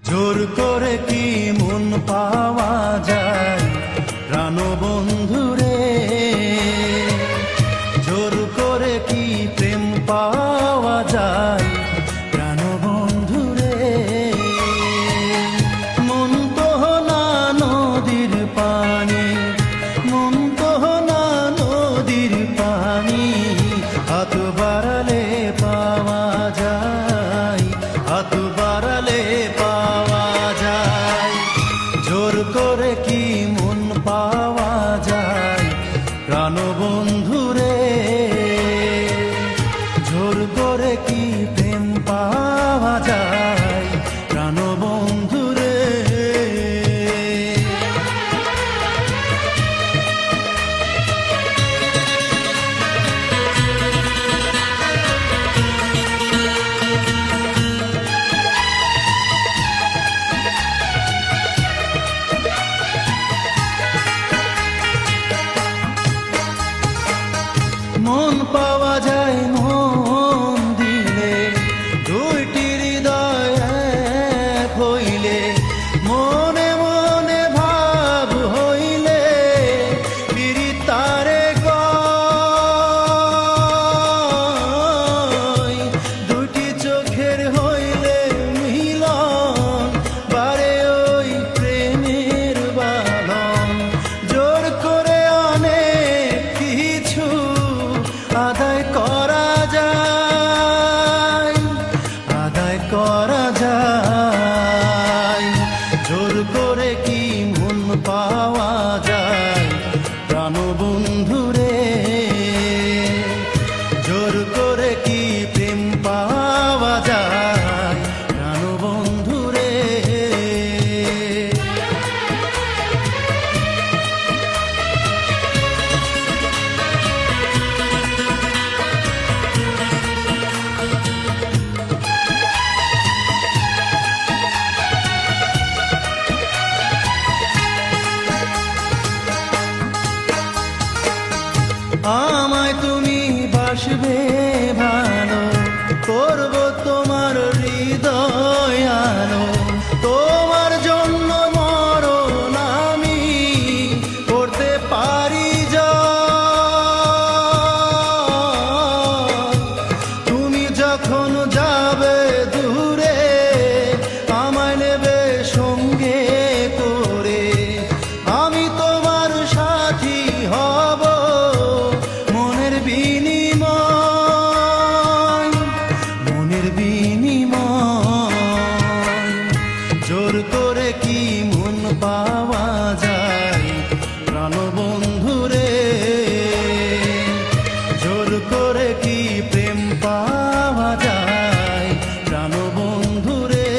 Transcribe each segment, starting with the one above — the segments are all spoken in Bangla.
জোর করে কি মন পাওয়া যায় প্রাণ বন্ধুরে, জোর করে কি প্রেম পাওয়া যায় প্রাণ বন্ধুরে। মন তো না নদীর পানি, মন তো না নদীর পানি, হাত বাড়ালে পাওয়া যায়, হাত বাড়ালে পাওয়া যায়। জোর করে কি মন পাওয়া যায় প্রাণ বন্ধুরে, জোর করে কি প্রেম পাওয়া যায় প্রাণ বন্ধুরে। মন পাওয়া যায় মন দিলে, দুইটি হৃদয় এক হইলে, মনে মনে ভাব হইলে পিরিত তারে কয়। দুইটি চোখের হইলে মিলন, বারে ওই প্রেমের বাঁধন। জোর করে অনেক কিছু আদায় করা যায়, আদায় করা যায়। জোর করে কি মন পাওয়া যায় প্রাণ বন্ধুরে, জোর করে কি প্রেম পাওয়া যায় প্রাণ বন্ধুরে। আমায় তুমি বাসবে ভালো, করব তোমার হৃদয় আলো। তোমার জন্য মরণ আমি করতে পারি জয়। তুমি যখন যাবে দূরে আমায় নেবে সঙ্গে করে, আমি তোমার সাথী হব মনের বিনিময়, মনের বিনিময়। জোর করে কি মন পাওয়া যায় প্রাণ বন্ধুরে, জোর করে কি প্রেম পাওয়া যায় প্রাণ বন্ধুরে।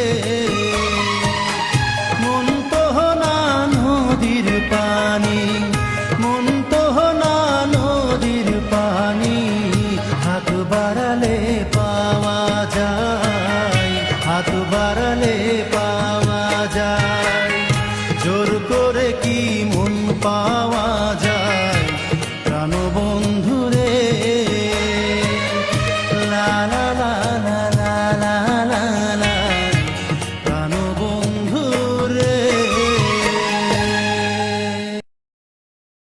মন তো না নদীর পানি, মন তো না নদীর পানি, হাত বাড়ালে